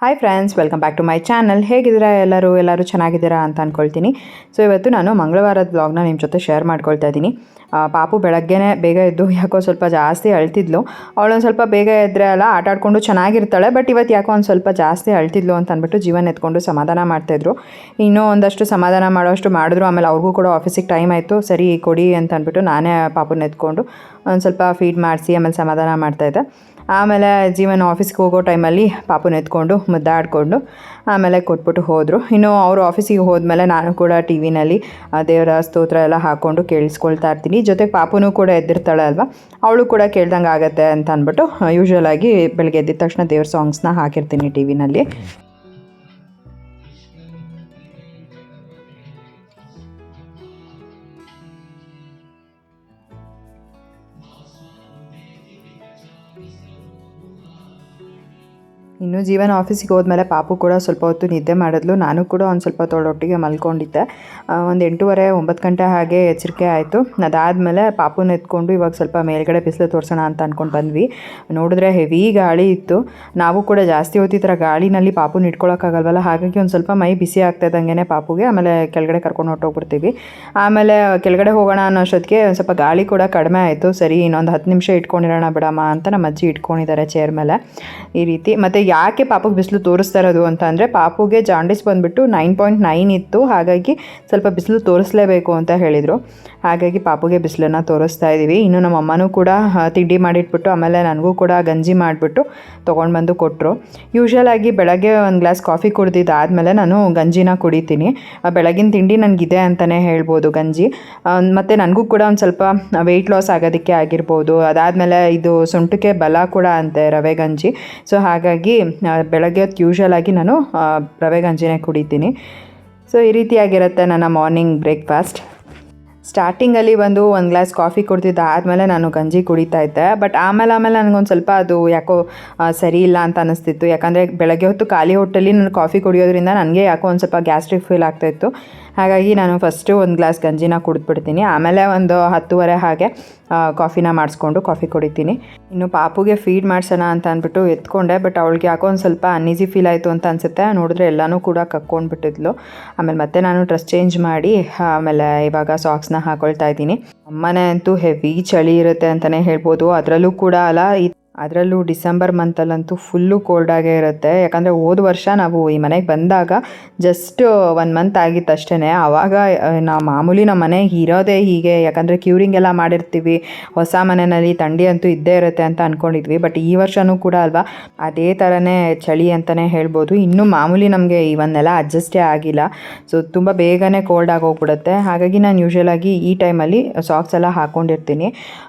Hi friends, welcome back to my channel. ಹೇಗಿದ್ದೀರಾ ಎಲ್ಲರೂ ಚೆನ್ನಾಗಿದ್ದೀರಾ ಅಂತ ಅಂದ್ಕೊಳ್ತೀನಿ. ಸೊ ಇವತ್ತು ನಾನು ಮಂಗಳವಾರದ ಬ್ಲಾಗ್ನ ನಿಮ್ಮ ಜೊತೆ ಶೇರ್ ಮಾಡ್ಕೊಳ್ತಾ ಇದ್ದೀನಿ. ಪಾಪು ಬೆಳಗ್ಗೆನೇ ಬೇಗ ಎದ್ದು ಯಾಕೋ ಸ್ವಲ್ಪ ಜಾಸ್ತಿ ಅಳ್ತಿದ್ಲು. ಅವಳೊಂದು ಸ್ವಲ್ಪ ಬೇಗ ಎದ್ದರೆ ಅಲ್ಲ ಆಟ ಆಡಿಕೊಂಡು ಚೆನ್ನಾಗಿರ್ತಾಳೆ, ಬಟ್ ಇವತ್ತು ಯಾಕೋ ಒಂದು ಸ್ವಲ್ಪ ಜಾಸ್ತಿ ಅಳ್ತಿದ್ಲು ಅಂತ ಅಂದ್ಬಿಟ್ಟು ಜೀವನ ಎತ್ಕೊಂಡು ಸಮಾಧಾನ ಮಾಡ್ತಾಯಿದ್ರು. ಇನ್ನೂ ಒಂದಷ್ಟು ಸಮಾಧಾನ ಮಾಡೋಷ್ಟು ಮಾಡಿದ್ರು. ಆಮೇಲೆ ಅವ್ರಿಗೂ ಕೂಡ ಆಫೀಸಿಗೆ ಟೈಮ್ ಆಯಿತು. ಸರಿ ಕೊಡಿ ಅಂತ ಅಂದ್ಬಿಟ್ಟು ನಾನೇ ಪಾಪುನ ಎತ್ಕೊಂಡು ಒಂದು ಸ್ವಲ್ಪ ಫೀಡ್ ಮಾಡಿಸಿ ಆಮೇಲೆ ಸಮಾಧಾನ ಮಾಡ್ತಾಯಿದ್ದೆ. ಆಮೇಲೆ ಜೀವನ ಆಫೀಸ್ಗೆ ಹೋಗೋ ಟೈಮಲ್ಲಿ ಪಾಪುನ ಎತ್ಕೊಂಡು ಮುದ್ದಾಡಿಕೊಂಡು ಆಮೇಲೆ ಕೊಟ್ಬಿಟ್ಟು ಹೋದರು. ಇನ್ನು ಅವರು ಆಫೀಸಿಗೆ ಹೋದ್ಮೇಲೆ ನಾನು ಕೂಡ ಟಿ ವಿನಲ್ಲಿ ದೇವರ ಸ್ತೋತ್ರ ಎಲ್ಲ ಹಾಕ್ಕೊಂಡು ಕೇಳಿಸ್ಕೊಳ್ತಾ ಇರ್ತೀನಿ. ಜೊತೆಗೆ ಪಾಪುನೂ ಕೂಡ ಎದ್ದಿರ್ತಾಳೆ ಅಲ್ವಾ, ಅವಳು ಕೂಡ ಕೇಳ್ದಂಗೆ ಆಗುತ್ತೆ ಅಂತ ಅಂದ್ಬಿಟ್ಟು ಯೂಶ್ವಲಾಗಿ ಬೆಳಗ್ಗೆ ಎದ್ದಿದ ತಕ್ಷಣ ದೇವ್ರ ಸಾಂಗ್ಸ್ನ ಹಾಕಿರ್ತೀನಿ ಟಿ ವಿನಲ್ಲಿ. ಇನ್ನು ಜೀವನ ಆಫೀಸಿಗೆ ಹೋದ್ಮೇಲೆ ಪಾಪು ಕೂಡ ಸ್ವಲ್ಪ ಹೊತ್ತು ನಿದ್ದೆ ಮಾಡಿದ್ಲು. ನಾನು ಕೂಡ ಒಂದು ಸ್ವಲ್ಪ ಹೊತ್ತೊಳೊಟ್ಟಿಗೆ ಮಲ್ಕೊಂಡಿದ್ದೆ. ಒಂದು 8:30 9 ಗಂಟೆ ಹಾಗೆ ಎಚ್ಚರಿಕೆ ಆಯಿತು. ಅದಾದಮೇಲೆ ಪಾಪುನ ಎತ್ಕೊಂಡು ಇವಾಗ ಸ್ವಲ್ಪ ಮೇಲ್ಗಡೆ ಬಿಸಿಲು ತೋರಿಸೋಣ ಅಂತ ಅಂದ್ಕೊಂಡು ಬಂದ್ವಿ. ನೋಡಿದ್ರೆ ಹೆವಿ ಗಾಳಿ ಇತ್ತು. ನಾವು ಕೂಡ ಜಾಸ್ತಿ ಹೊತ್ತು ಈ ಥರ ಗಾಳಿನಲ್ಲಿ ಪಾಪುನ ಇಟ್ಕೊಳ್ಳೋಕ್ಕಾಗಲ್ವಲ್ಲ, ಹಾಗಾಗಿ ಒಂದು ಸ್ವಲ್ಪ ಮೈ ಬಿಸಿ ಆಗ್ತಾಯಿದ್ದಂಗೆ ಪಾಪುಗೆ ಆಮೇಲೆ ಕೆಳಗಡೆ ಕರ್ಕೊಂಡು ಹೊರಟೋಗ್ಬಿಡ್ತೀವಿ. ಆಮೇಲೆ ಕೆಳಗಡೆ ಹೋಗೋಣ ಅನ್ನೋಷ್ಟೊತ್ತಿಗೆ ಒಂದು ಸ್ವಲ್ಪ ಗಾಳಿ ಕೂಡ ಕಡಿಮೆ ಆಯಿತು. ಸರಿ ಇನ್ನೊಂದು 10 ನಿಮಿಷ ಇಟ್ಕೊಂಡಿರೋಣ ಬಿಡಮ್ಮ ಅಂತ ನಮ್ಮ ಅಜ್ಜಿ ಇಟ್ಕೊಂಡಿದ್ದಾರೆ ಚೇರ್ ಮೇಲೆ ಈ ರೀತಿ. ಮತ್ತು ಯಾಕೆ ಪಾಪುಗೆ ಬಿಸಿಲು ತೋರಿಸ್ತಾ ಇರೋದು ಅಂತ ಅಂದರೆ, ಪಾಪುಗೆ ಜಾಂಡಿಸ್ ಬಂದುಬಿಟ್ಟು 9.9 ಇತ್ತು. ಹಾಗಾಗಿ ಸ್ವಲ್ಪ ಬಿಸಿಲು ತೋರಿಸಲೇಬೇಕು ಅಂತ ಹೇಳಿದರು. ಹಾಗಾಗಿ ಪಾಪುಗೆ ಬಿಸಿಲನ್ನು ತೋರಿಸ್ತಾ ಇದ್ದೀವಿ. ಇನ್ನು ನಮ್ಮ ಅಮ್ಮನೂ ಕೂಡ ತಿಂಡಿ ಮಾಡಿಟ್ಬಿಟ್ಟು ಆಮೇಲೆ ನನಗೂ ಕೂಡ ಗಂಜಿ ಮಾಡಿಬಿಟ್ಟು ತೊಗೊಂಡು ಬಂದು ಕೊಟ್ಟರು. ಯೂಶ್ವಲಾಗಿ ಬೆಳಗ್ಗೆ ಒಂದು ಗ್ಲಾಸ್ ಕಾಫಿ ಕುಡಿದಿದ್ದಾದಮೇಲೆ ನಾನು ಗಂಜಿನ ಕುಡಿತೀನಿ. ಬೆಳಗಿನ ತಿಂಡಿ ನನಗಿದೆ ಅಂತಲೇ ಹೇಳ್ಬೋದು ಗಂಜಿ. ಮತ್ತು ನನಗೂ ಕೂಡ ಒಂದು ಸ್ವಲ್ಪ ವೆಯ್ಟ್ ಲಾಸ್ ಆಗೋದಕ್ಕೆ ಆಗಿರ್ಬೋದು. ಅದಾದಮೇಲೆ ಇದು ಸೊಂಟಕ್ಕೆ ಬಲ ಕೂಡ ಅಂತೆ ರವೆ ಗಂಜಿ. ಸೊ ಹಾಗಾಗಿ ಬೆಳಗ್ಗೆ ಹೊತ್ತು ಯೂಶ್ವಲಾಗಿ ನಾನು ರವೆ ಗಂಜಿನೇ ಕುಡಿತೀನಿ. ಸೊ ಈ ರೀತಿಯಾಗಿರುತ್ತೆ ನನ್ನ ಮಾರ್ನಿಂಗ್ ಬ್ರೇಕ್ಫಾಸ್ಟ್. ಸ್ಟಾರ್ಟಿಂಗಲ್ಲಿ ಒಂದು ಗ್ಲಾಸ್ ಕಾಫಿ ಕುಡಿದಿದ್ದಾದಮೇಲೆ ನಾನು ಗಂಜಿ ಕುಡಿತಾ ಇದ್ದೆ. ಬಟ್ ಆಮೇಲೆ ನನಗೊಂದು ಸ್ವಲ್ಪ ಅದು ಯಾಕೋ ಸರಿ ಇಲ್ಲ ಅಂತ ಅನ್ನಿಸ್ತಿತ್ತು. ಯಾಕಂದರೆ ಬೆಳಗ್ಗೆ ಹೊತ್ತು ಖಾಲಿ ಹೊಟ್ಟೆಲಿ ನಾನು ಕಾಫಿ ಕುಡಿಯೋದ್ರಿಂದ ನನಗೆ ಯಾಕೋ ಒಂದು ಸ್ವಲ್ಪ ಗ್ಯಾಸ್ಟ್ರಿಕ್ ಫೀಲ್ ಆಗ್ತಾಯಿತ್ತು. ಹಾಗಾಗಿ ನಾನು ಫಸ್ಟು ಒಂದು ಗ್ಲಾಸ್ ಗಂಜಿನ ಕುಡಿದ್ಬಿಡ್ತೀನಿ. ಆಮೇಲೆ ಒಂದು 10:30 ಹಾಗೆ ಕಾಫಿನ ಮಾಡಿಸ್ಕೊಂಡು ಕಾಫಿ ಕುಡಿತೀನಿ. ಇನ್ನು ಪಾಪುಗೆ ಫೀಡ್ ಮಾಡಿಸೋಣ ಅಂತ ಅಂದ್ಬಿಟ್ಟು ಎತ್ಕೊಂಡೆ. ಬಟ್ ಅವಳಿಗೆ ಯಾಕೋ ಒಂದು ಸ್ವಲ್ಪ ಅನ್ಈಸಿ ಫೀಲ್ ಆಯಿತು ಅಂತ ಅನಿಸುತ್ತೆ. ನೋಡಿದ್ರೆ ಎಲ್ಲನೂ ಕೂಡ ಕಕ್ಕೊಂಡ್ಬಿಟ್ಟಿದ್ಲು. ಆಮೇಲೆ ಮತ್ತೆ ನಾನು ಡ್ರೆಸ್ ಚೇಂಜ್ ಮಾಡಿ ಆಮೇಲೆ ಇವಾಗ ಸಾಕ್ಸ್ನ ಹಾಕೊಳ್ತಾ ಇದ್ದೀನಿ. ಅಮ್ಮನೇ ಅಂತೂ ಹೆವಿ ಚಳಿ ಇರುತ್ತೆ ಅಂತಲೇ ಹೇಳ್ಬೋದು. ಅದರಲ್ಲೂ ಡಿಸೆಂಬರ್ ಮಂತಲ್ಲಂತೂ ಫುಲ್ಲು ಕೋಲ್ಡಾಗೇ ಇರುತ್ತೆ. ಯಾಕಂದರೆ ಹೋದ ವರ್ಷ ನಾವು ಈ ಮನೆಗೆ ಬಂದಾಗ ಜಸ್ಟ್ 1 ಮಂತ್ ಆಗಿತ್ತು ಅಷ್ಟೇ. ಆವಾಗ ಮಾಮೂಲಿ ನಮ್ಮ ಮನೆಗೆ ಇರೋದೇ ಹೀಗೆ, ಯಾಕಂದರೆ ಕ್ಯೂರಿಂಗ್ ಎಲ್ಲ ಮಾಡಿರ್ತೀವಿ. ಹೊಸ ಮನೆಯಲ್ಲಿ ಥಂಡಿ ಅಂತೂ ಇದ್ದೇ ಇರುತ್ತೆ ಅಂತ ಅಂದ್ಕೊಂಡಿದ್ವಿ. ಬಟ್ ಈ ವರ್ಷವೂ ಕೂಡ ಅಲ್ವಾ ಅದೇ ಥರನೇ ಚಳಿ ಅಂತಲೇ ಹೇಳ್ಬೋದು. ಇನ್ನೂ ಮಾಮೂಲಿ ನಮಗೆ ಇವನ್ನೆಲ್ಲ ಅಡ್ಜಸ್ಟೇ ಆಗಿಲ್ಲ. ಸೊ ತುಂಬ ಬೇಗನೆ ಕೋಲ್ಡ್ ಆಗೋಗ್ಬಿಡುತ್ತೆ. ಹಾಗಾಗಿ ನಾನು ಯೂಶ್ವಲಾಗಿ ಈ ಟೈಮಲ್ಲಿ ಸಾಕ್ಸ್ ಎಲ್ಲ ಹಾಕ್ಕೊಂಡಿರ್ತೀನಿ.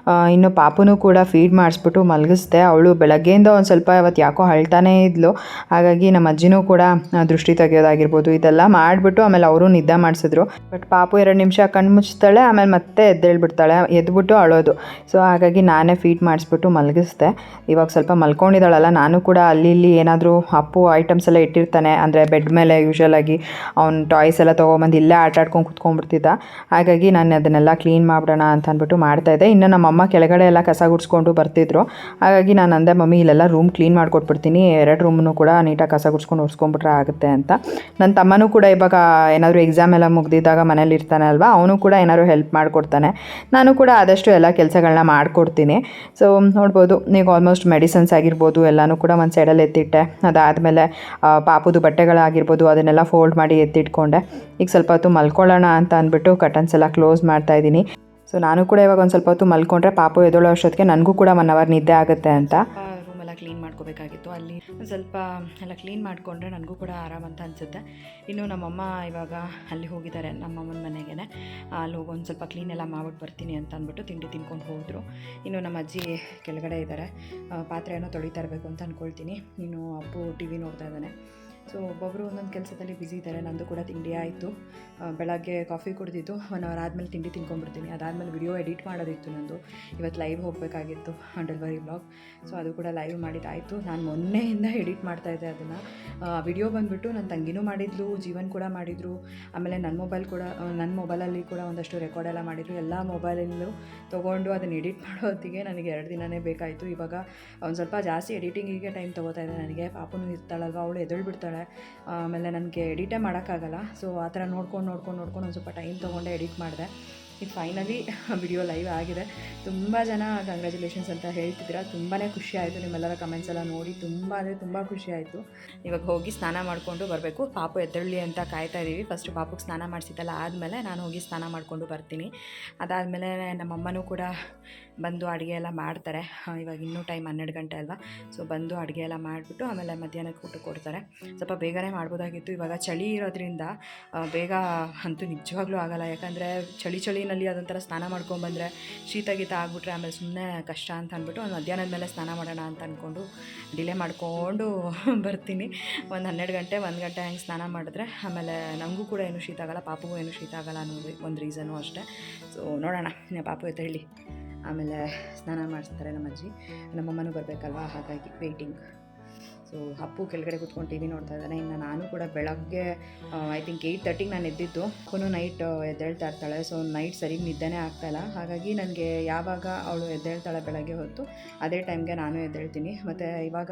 ಇನ್ನು ಪಾಪುನೂ ಕೂಡ ಫೀಡ್ ಮಾಡಿಸ್ಬಿಟ್ಟು ಮಲಗಿಸ್ದೆ. ಅವಳು ಬೆಳಗ್ಗೆಯಿಂದ ಒಂದು ಸ್ವಲ್ಪ ಇವತ್ತು ಯಾಕೋ ಅಳ್ತಾನೇ ಇದ್ಲು. ಹಾಗಾಗಿ ನಮ್ಮ ಅಜ್ಜಿನೂ ಕೂಡ ದೃಷ್ಟಿ ತೆಗೆಯೋದಾಗಿರ್ಬೋದು ಇದೆಲ್ಲ ಮಾಡಿಬಿಟ್ಟು ಆಮೇಲೆ ಅವರು ನಿದ್ದೆ ಮಾಡಿಸಿದ್ರು. ಬಟ್ ಪಾಪು 2 ನಿಮಿಷ ಕಣ್ಣು ಮುಚ್ತಾಳೆ, ಆಮೇಲೆ ಮತ್ತೆ ಎದ್ದೇಳ್ಬಿಡ್ತಾಳೆ, ಎದ್ಬಿಟ್ಟು ಅಳೋದು. ಸೊ ಹಾಗಾಗಿ ನಾನೇ ಫೀಡ್ ಮಾಡಿಸ್ಬಿಟ್ಟು ಮಲಗಿಸ್ದೆ. ಇವಾಗ ಸ್ವಲ್ಪ ಮಲ್ಕೊಂಡಿದ್ದಾಳಲ್ಲ, ನಾನು ಕೂಡ ಅಲ್ಲಿ ಇಲ್ಲಿ ಏನಾದರೂ ಅಪ್ಪು ಐಟಮ್ಸ್ ಎಲ್ಲ ಇಟ್ಟಿರ್ತಾನೆ, ಅಂದರೆ ಬೆಡ್ ಮೇಲೆ ಯೂಶ್ವಲಾಗಿ ಅವ್ನು ಟಾಯ್ಸ್ ಎಲ್ಲ ತೊಗೊಂಬಂದು ಇಲ್ಲೇ ಆಟ ಆಡ್ಕೊಂಡು ಕುತ್ಕೊಂಡ್ಬಿಡ್ತಿದ್ದ. ಹಾಗಾಗಿ ನಾನು ಅದನ್ನೆಲ್ಲ ಕ್ಲೀನ್ ಮಾಡೋಣ ಅಂತ ಅಂದ್ಬಿಟ್ಟು ಮಾಡ್ತಾಯಿದ್ದೆ. ಇನ್ನು ನಮ್ಮಮ್ಮ ಕೆಳಗಡೆ ಎಲ್ಲ ಕಸ ಗುಡಿಸ್ಕೊಂಡು ಬರ್ತಿದ್ರು. ಹಾಗಾಗಿ ನಾನು ಅಂದೆ, ಮಮ್ಮಿ ಇಲ್ಲೆಲ್ಲ ರೂಮ್ ಕ್ಲೀನ್ ಮಾಡಿಕೊಟ್ಬಿಡ್ತೀನಿ, 2 ರೂಮನ್ನು ಕೂಡ ನೀಟಾಗಿ ಕಸ ಗುಡಿಸ್ಕೊಂಡು ಒರೆಸ್ಕೊಂಡ್ಬಿಟ್ರೆ ಆಗುತ್ತೆ ಅಂತ. ನನ್ನ ತಮ್ಮನೂ ಕೂಡ ಇವಾಗ ಏನಾದರೂ ಎಕ್ಸಾಮ್ ಎಲ್ಲ ಮುಗ್ದಿದ್ದಾಗ ಮನೇಲಿ ಇರ್ತಾನೆ ಅಲ್ವಾ, ಅವನು ಕೂಡ ಏನಾದರೂ ಹೆಲ್ಪ್ ಮಾಡಿಕೊಡ್ತಾನೆ. ನಾನು ಕೂಡ ಆದಷ್ಟು ಎಲ್ಲ ಕೆಲಸಗಳನ್ನ ಮಾಡಿಕೊಡ್ತೀನಿ. ಸೊ ನೋಡ್ಬೋದು, ಈಗ ಆಲ್ಮೋಸ್ಟ್ ಮೆಡಿಸನ್ಸ್ ಆಗಿರ್ಬೋದು ಎಲ್ಲನೂ ಕೂಡ ಒಂದು ಸೈಡಲ್ಲಿ ಎತ್ತಿಟ್ಟೆ. ಅದಾದಮೇಲೆ ಪಾಪುದು ಬಟ್ಟೆಗಳಾಗಿರ್ಬೋದು ಅದನ್ನೆಲ್ಲ ಫೋಲ್ಡ್ ಮಾಡಿ ಎತ್ತಿಟ್ಕೊಂಡೆ. ಈಗ ಸ್ವಲ್ಪ ಹೊತ್ತು ಮಲ್ಕೊಳ್ಳೋಣ ಅಂತ ಅಂದ್ಬಿಟ್ಟು ಕಟನ್ಸ್ ಎಲ್ಲ ಕ್ಲೋಸ್ ಮಾಡ್ತಾಯಿದ್ದೀನಿ. ಸೊ ನಾನು ಕೂಡ ಇವಾಗ ಒಂದು ಸ್ವಲ್ಪ ಹೊತ್ತು ಮಲ್ಕೊಂಡ್ರೆ ಪಾಪು ಎದ್ದೊಳ್ಳೋ ಅಷ್ಟೊತ್ತಿಗೆ ನನಗೂ ಕೂಡ 1 ಅವರ್ ನಿದ್ದೆ ಆಗುತ್ತೆ ಅಂತ. ರೂಮೆಲ್ಲ ಕ್ಲೀನ್ ಮಾಡ್ಕೋಬೇಕಾಗಿತ್ತು. ಅಲ್ಲಿ ಸ್ವಲ್ಪ ಎಲ್ಲ ಕ್ಲೀನ್ ಮಾಡಿಕೊಂಡ್ರೆ ನನಗೂ ಕೂಡ ಆರಾಮ ಅಂತ ಅನಿಸುತ್ತೆ. ಇನ್ನು ನಮ್ಮಮ್ಮ ಇವಾಗ ಅಲ್ಲಿ ಹೋಗಿದ್ದಾರೆ ನಮ್ಮಮ್ಮನ ಮನೆಗೆ. ಅಲ್ಲಿ ಹೋಗಿ ಒಂದು ಸ್ವಲ್ಪ ಕ್ಲೀನ್ ಎಲ್ಲ ಮಾಡ್ಬಿಟ್ಟು ಬರ್ತೀನಿ ಅಂತ ಅಂದ್ಬಿಟ್ಟು ತಿಂಡಿ ತಿನ್ಕೊಂಡು ಹೋದರು. ಇನ್ನು ನಮ್ಮ ಅಜ್ಜಿ ಕೆಳಗಡೆ ಇದ್ದಾರೆ, ಪಾತ್ರೆ ಏನೋ ತೊಳಿತಾ ಇರಬೇಕು ಅಂತ ಅಂದ್ಕೊಳ್ತೀನಿ. ಇನ್ನು ಅಪ್ಪು ಟಿ ವಿ ನೋಡ್ತಾ ಇದ್ದಾನೆ. ಸೊ ಒಬ್ಬೊಬ್ಬರು ಒಂದೊಂದು ಕೆಲಸದಲ್ಲಿ ಬ್ಯುಸಿ ಇದ್ದಾರೆ. ನಂದು ಕೂಡ ತಿಂಡಿ ಆಯಿತು. ಬೆಳಗ್ಗೆ ಕಾಫಿ ಕುಡಿದಿದ್ದು 1 ಅವರ್ ಆದಮೇಲೆ ತಿಂಡಿ ತಿನ್ಕೊಂಡ್ಬಿಡ್ತೀನಿ. ಅದಾದಮೇಲೆ ವಿಡಿಯೋ ಎಡಿಟ್ ಮಾಡೋದಿತ್ತು ನಂದು. ಇವತ್ತು ಲೈವ್ ಹೋಗಬೇಕಾಗಿತ್ತು ಡೆಲಿವರಿ ವ್ಲಾಗ್. ಸೊ ಅದು ಕೂಡ ಲೈವ್ ಮಾಡಿದ್ದಾಯಿತು. ನಾನು ಮೊನ್ನೆಯಿಂದ ಎಡಿಟ್ ಮಾಡ್ತಾಯಿದ್ದೆ ಅದನ್ನು. ವಿಡಿಯೋ ಬಂದುಬಿಟ್ಟು ನನ್ನ ತಂಗಿನೂ ಮಾಡಿದ್ಲು, ಜೀವನ್ ಕೂಡ ಮಾಡಿದರು. ಆಮೇಲೆ ನನ್ನ ಮೊಬೈಲಲ್ಲಿ ಕೂಡ ಒಂದಷ್ಟು ರೆಕಾರ್ಡ್ ಎಲ್ಲ ಮಾಡಿದರು. ಎಲ್ಲ ಮೊಬೈಲಲ್ಲೂ ತೊಗೊಂಡು ಅದನ್ನು ಎಡಿಟ್ ಮಾಡೋ ಹೊತ್ತಿಗೆ ನನಗೆ 2 ದಿನವೇ ಬೇಕಾಯಿತು. ಇವಾಗ ಒಂದು ಸ್ವಲ್ಪ ಜಾಸ್ತಿ ಎಡಿಟಿಂಗಿಗೆ ಟೈಮ್ ತೊಗೋತಾ ಇದೆ ನನಗೆ. ಪಾಪನೂ ಇರ್ತಾಳಲ್ವ, ಅವಳು ಎದ್ದೇಳ್ಬಿಡ್ತಾಳೆ. ಆಮೇಲೆ ನನಗೆ ಎಡಿಟೇ ಮಾಡೋಕ್ಕಾಗಲ್ಲ. ಸೊ ಆ ಥರ ನೋಡ್ಕೊಂಡು ಒಂದು ಸ್ವಲ್ಪ ಟೈಮ್ ತೊಗೊಂಡೆ ಎಡಿಟ್ ಮಾಡಿದೆ. ಈಗ ಫೈನಲಿ ವಿಡಿಯೋ ಲೈವ್ ಆಗಿದೆ. ತುಂಬ ಜನ ಕಂಗ್ರ್ಯಾಚುಲೇಷನ್ಸ್ ಅಂತ ಹೇಳ್ತಿದ್ದೀರಾ. ತುಂಬಾ ಖುಷಿ ಆಯಿತು. ನಿಮ್ಮೆಲ್ಲರ ಕಮೆಂಟ್ಸ್ ಎಲ್ಲ ನೋಡಿ ತುಂಬ ಖುಷಿ ಆಯಿತು. ಇವಾಗ ಹೋಗಿ ಸ್ನಾನ ಮಾಡಿಕೊಂಡು ಬರಬೇಕು. ಪಾಪು ಎದ್ದೇಳಲಿ ಅಂತ ಕಾಯ್ತಾ ಇದ್ದೀವಿ. ಫಸ್ಟು ಪಾಪುಗೆ ಸ್ನಾನ ಮಾಡಿಸಿದ್ದಲ್ಲ ಆದಮೇಲೆ ನಾನು ಹೋಗಿ ಸ್ನಾನ ಮಾಡಿಕೊಂಡು ಬರ್ತೀನಿ. ಅದಾದಮೇಲೆ ನಮ್ಮಮ್ಮನೂ ಕೂಡ ಬಂದು ಅಡುಗೆ ಎಲ್ಲ ಮಾಡ್ತಾರೆ. ಇವಾಗ ಇನ್ನೂ ಟೈಮ್ 12 ಗಂಟೆ ಅಲ್ವಾ. ಸೊ ಬಂದು ಅಡುಗೆ ಎಲ್ಲ ಮಾಡಿಬಿಟ್ಟು ಆಮೇಲೆ ಮಧ್ಯಾಹ್ನಕ್ಕೆ ಊಟ ಕೊಡ್ತಾರೆ. ಸ್ವಲ್ಪ ಬೇಗನೆ ಮಾಡ್ಬೋದಾಗಿತ್ತು. ಇವಾಗ ಚಳಿ ಇರೋದ್ರಿಂದ ಬೇಗ ಅಂತೂ ನಿಜವಾಗ್ಲೂ ಆಗೋಲ್ಲ. ಯಾಕಂದರೆ ಚಳಿನಲ್ಲಿ ಅದೊಂಥರ ಸ್ನಾನ ಮಾಡ್ಕೊಂಬಂದರೆ ಶೀತ ಗೀತ ಆಗಿಬಿಟ್ರೆ ಆಮೇಲೆ ಸುಮ್ಮನೆ ಕಷ್ಟ ಅಂತ ಅಂದ್ಬಿಟ್ಟು ಒಂದು ಮಧ್ಯಾಹ್ನದ ಮೇಲೆ ಸ್ನಾನ ಮಾಡೋಣ ಅಂತ ಅಂದ್ಕೊಂಡು ಡಿಲೇ ಮಾಡಿಕೊಂಡು ಬರ್ತೀನಿ. ಒಂದು 12 ಗಂಟೆ 1 ಗಂಟೆ ಹಂಗೆ ಸ್ನಾನ ಮಾಡಿದ್ರೆ ಆಮೇಲೆ ನನಗೂ ಕೂಡ ಏನೂ ಶೀತ ಆಗೋಲ್ಲ, ಪಾಪುಗೂ ಏನೂ ಶೀತ ಆಗೋಲ್ಲ ಅನ್ನೋದು ಒಂದು ರೀಸನು ಅಷ್ಟೇ. ಸೊ ನೋಡೋಣ, ಪಾಪು ಎದ್ದೇಳಿ ಆಮೇಲೆ ಸ್ನಾನ ಮಾಡಿಸ್ತಾರೆ ನಮ್ಮ ಅಜ್ಜಿ. ನಮ್ಮಮ್ಮನೂ ಬರಬೇಕಲ್ವ, ಹಾಗಾಗಿ ವೆಯ್ಟಿಂಗ್. ಸೊ ಅಪ್ಪು ಕೆಳಗಡೆ ಕೂತ್ಕೊಂಡು ಟಿ ವಿ ನೋಡ್ತಾ ಇದ್ದಾನೆ. ಇನ್ನು ನಾನು ಕೂಡ ಬೆಳಗ್ಗೆ ಐ ಥಿಂಕ್ 8:30ಗೆ ನಾನು ಎದ್ದಿದ್ದು. ಅಪ್ಪನೂ ನೈಟ್ ಎದ್ದೇಳ್ತಾ ಇರ್ತಾಳೆ. ಸೊ ನೈಟ್ ಸರಿಗೆ ನಿದ್ದೆನೇ ಆಗ್ತಾಯಿಲ್ಲ. ಹಾಗಾಗಿ ನನಗೆ ಯಾವಾಗ ಅವಳು ಎದ್ದೇಳ್ತಾಳೆ ಬೆಳಗ್ಗೆ ಹೊತ್ತು ಅದೇ ಟೈಮ್ಗೆ ನಾನು ಎದ್ದೇಳ್ತೀನಿ. ಮತ್ತು ಇವಾಗ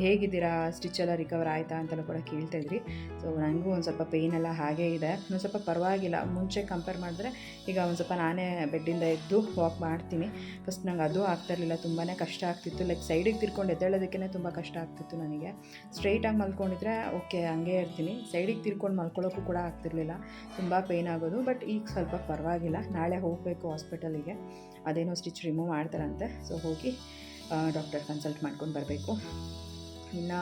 ಹೇಗಿದ್ದೀರಾ, ಸ್ಟಿಚೆಲ್ಲ ರಿಕವರ್ ಆಯಿತಾ ಅಂತಲೂ ಕೂಡ ಕೇಳ್ತಾಯಿದ್ರಿ. ಸೊ ನನಗೂ ಒಂದು ಸ್ವಲ್ಪ ಪೇಯ್ನ್ ಎಲ್ಲ ಹಾಗೇ ಇದೆ. ಒಂದು ಸ್ವಲ್ಪ ಪರವಾಗಿಲ್ಲ, ಮುಂಚೆ ಕಂಪೇರ್ ಮಾಡಿದ್ರೆ ಈಗ ಒಂದು ಸ್ವಲ್ಪ ನಾನೇ ಬೆಡ್ಡಿಂದ ಎದ್ದು ವಾಕ್ ಮಾಡ್ತೀನಿ. ಫಸ್ಟ್ ನಂಗೆ ಅದು ಆಗ್ತಾಯಿರಲಿಲ್ಲ, ತುಂಬಾ ಕಷ್ಟ ಆಗ್ತಿತ್ತು. ಲೈಕ್ ಸೈಡಿಗೆ ತಿರ್ಕೊಂಡು ಎದ್ದೇಳೋದಕ್ಕೇ ತುಂಬ ಕಷ್ಟ ಆಗ್ತಿತ್ತು ನನಗೆ. ಸ್ಟ್ರೈಟಾಗಿ ಮಲ್ಕೊಂಡಿದ್ರೆ ಓಕೆ ಹಂಗೆ ಇರ್ತೀನಿ, ಸೈಡಿಗೆ ತಿರ್ಕೊಂಡು ಮಲ್ಕೊಳ್ಳೋಕ್ಕೂ ಕೂಡ ಆಗ್ತಿರ್ಲಿಲ್ಲ, ತುಂಬ ಪೇಯ್ನ್ ಆಗೋದು. ಬಟ್ ಈಗ ಸ್ವಲ್ಪ ಪರವಾಗಿಲ್ಲ. ನಾಳೆ ಹೋಗಬೇಕು ಹಾಸ್ಪಿಟಲಿಗೆ, ಅದೇನೋ ಸ್ಟಿಚ್ ರಿಮೂವ್ ಮಾಡ್ತಾರಂತೆ. ಸೊ ಹೋಗಿ ಡಾಕ್ಟರ್ ಕನ್ಸಲ್ಟ್ ಮಾಡ್ಕೊಂಡು ಬರಬೇಕು. ಇನ್ನು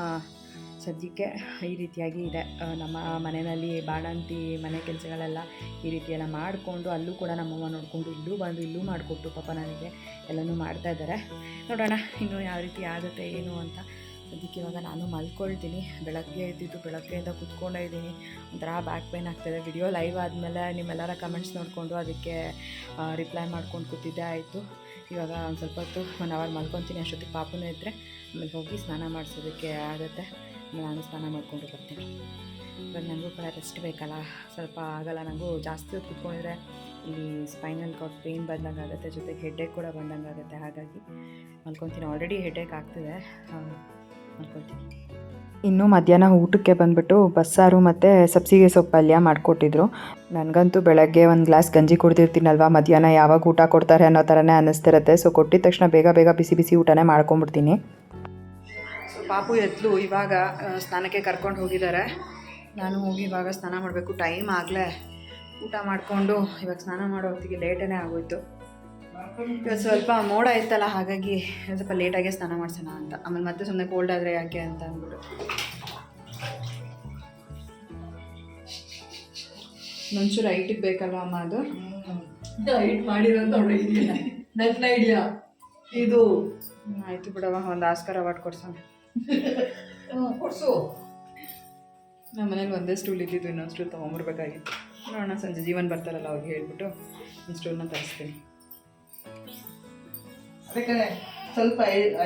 ಸದ್ಯಕ್ಕೆ ಈ ರೀತಿಯಾಗಿ ಇದೆ. ನಮ್ಮ ಮನೆಯಲ್ಲಿ ಬಾಣಂತಿ ಮನೆ ಕೆಲಸಗಳೆಲ್ಲ ಈ ರೀತಿಯೆಲ್ಲ ಮಾಡಿಕೊಂಡು, ಅಲ್ಲೂ ಕೂಡ ನಮ್ಮಮ್ಮ ನೋಡಿಕೊಂಡು ಇಲ್ಲೂ ಬಂದು ಇಲ್ಲೂ ಮಾಡಿಕೊಟ್ಟು ಪಾಪ ನನಗೆ ಎಲ್ಲನೂ ಮಾಡ್ತಾಯಿದ್ದಾರೆ. ನೋಡೋಣ ಇನ್ನೂ ಯಾವ ರೀತಿ ಆಗುತ್ತೆ ಏನು ಅಂತ. ಅದಕ್ಕೆ ಇವಾಗ ನಾನು ಮಲ್ಕೊಳ್ತೀನಿ. ಬೆಳಗ್ಗೆ ಎದ್ದಿದ್ದು ಬೆಳಗ್ಗೆಯಿಂದ ಕೂತ್ಕೊಂಡೇ ಇದ್ದೀನಿ. ಒಂಥರ ಬ್ಯಾಕ್ ಪೇನ್ ಆಗ್ತಾಯಿದೆ. ವಿಡಿಯೋ ಲೈವ್ ಆದಮೇಲೆ ನಿಮ್ಮೆಲ್ಲರ ಕಮೆಂಟ್ಸ್ ನೋಡಿಕೊಂಡು ಅದಕ್ಕೆ ರಿಪ್ಲೈ ಮಾಡ್ಕೊಂಡು ಕೂತಿದ್ದೆ ಆಯಿತು. ಇವಾಗ ಒಂದು ಸ್ವಲ್ಪ ಹೊತ್ತು 1 ಅವರ್ ಮಲ್ಕೊತೀನಿ. ಅಷ್ಟೊತ್ತಿಗೆ ಪಾಪುನೇ ಇದ್ದರೆ ಆಮೇಲೆ ಹೋಗಿ ಸ್ನಾನ ಮಾಡಿಸೋದಕ್ಕೆ ಆಗುತ್ತೆ. ನಾನು ಸ್ನಾನ ಮಾಡಿಕೊಂಡು ಬರ್ತೀನಿ. ಇವಾಗ ನನಗೂ ಕೂಡ ರೆಸ್ಟ್ ಬೇಕಲ್ಲ, ಸ್ವಲ್ಪ ಆಗಲ್ಲ. ನನಗೂ ಜಾಸ್ತಿ ಹೊತ್ತು ಕೂತ್ಕೊಂಡಿದ್ರೆ ಇಲ್ಲಿ ಸ್ಪೈನಲ್ ಕಾರ್ಡ್ ಪೇಯ್ನ್ ಬಂದಂಗೆ ಆಗುತ್ತೆ, ಜೊತೆಗೆ ಹೆಡ್ಡೇಕ್ ಕೂಡ ಬಂದಂಗೆ ಆಗುತ್ತೆ. ಹಾಗಾಗಿ ಮಲ್ಕೊತೀನಿ. ಆಲ್ರೆಡಿ ಹೆಡ್ಡೇಕ್ ಆಗ್ತಿದೆ, ಮಲ್ಕೊಳ್ತೀನಿ. ಇನ್ನು ಮಧ್ಯಾಹ್ನ ಊಟಕ್ಕೆ ಬಂದುಬಿಟ್ಟು ಬಸ್ಸಾರು ಮತ್ತು ಸಬ್ಸಿಗೆ ಸೊಪ್ಪು ಪಲ್ಯ ಮಾಡಿಕೊಟ್ಟಿದ್ರು. ನನಗಂತೂ ಬೆಳಗ್ಗೆ ಒಂದು ಗ್ಲಾಸ್ ಗಂಜಿ ಕುಡ್ದಿರ್ತೀನಲ್ವ, ಮಧ್ಯಾಹ್ನ ಯಾವಾಗ ಊಟ ಕೊಡ್ತಾರೆ ಅನ್ನೋ ಥರನೇ ಅನ್ನಿಸ್ತಿರುತ್ತೆ. ಸೊ ಕೊಟ್ಟಿದ ತಕ್ಷಣ ಬೇಗ ಬಿಸಿ ಊಟನೇ ಮಾಡ್ಕೊಂಬಿಡ್ತೀನಿ. ಸೊ ಪಾಪು ಎದ್ಲು ಇವಾಗ ಸ್ನಾನಕ್ಕೆ ಕರ್ಕೊಂಡು ಹೋಗಿದ್ದಾರೆ. ನಾನು ಹೋಗಿ ಇವಾಗ ಸ್ನಾನ ಮಾಡಬೇಕು. ಟೈಮ್ ಆಗಲೇ ಊಟ ಮಾಡಿಕೊಂಡು ಇವಾಗ ಸ್ನಾನ ಮಾಡೋ ಹೊತ್ತಿಗೆ ಲೇಟೇ ಆಗೋಯ್ತು. ಇವತ್ತು ಸ್ವಲ್ಪ ಮೋಡ ಇತ್ತಲ್ಲ, ಹಾಗಾಗಿ ಸ್ವಲ್ಪ ಲೇಟಾಗೆ ಸ್ನಾನ ಮಾಡಿಸೋಣ ಅಂತ. ಆಮೇಲೆ ಮತ್ತೆ ಸುಮ್ಮನೆ ಕೋಲ್ಡ್ ಆದರೆ ಯಾಕೆ ಅಂತ ಅಂದ್ಬಿಟ್ಟು ಒಂಚೂರು ಹೈಟಿಗೆ ಬೇಕಲ್ವ ಅಮ್ಮ, ಅದು ಹೈಟ್ ಮಾಡಿರೋದು ನನ್ನ ಐಡಿಯಾ ಇದು. ಆಯಿತು ಬಿಡವ, ಒಂದು ಆಸ್ಕರ್ ಅವಾರ್ಡ್ ಕೊಡ್ಸೋಣ. ಕೊಡಿಸು. ನಮ್ಮ ಮನೇಲಿ ಒಂದೇ ಸ್ಟೂಲ್ ಇದ್ದಿದ್ದು, ಇನ್ನೊಂದು ಸ್ಟೂಲ್ ತೊಗೊಂಬರ್ಬೇಕಾಗಿತ್ತು. ನೋಡೋಣ, ಸಂಜೆ ಜೀವನ್ ಬರ್ತಾರಲ್ಲ ಅವ್ರಿಗೆ ಹೇಳ್ಬಿಟ್ಟು ಒಂದು ಸ್ಟೂಲ್ನ ತರಿಸ್ತೀನಿ. ಬೇಕಾದ್ರೆ ಸ್ವಲ್ಪ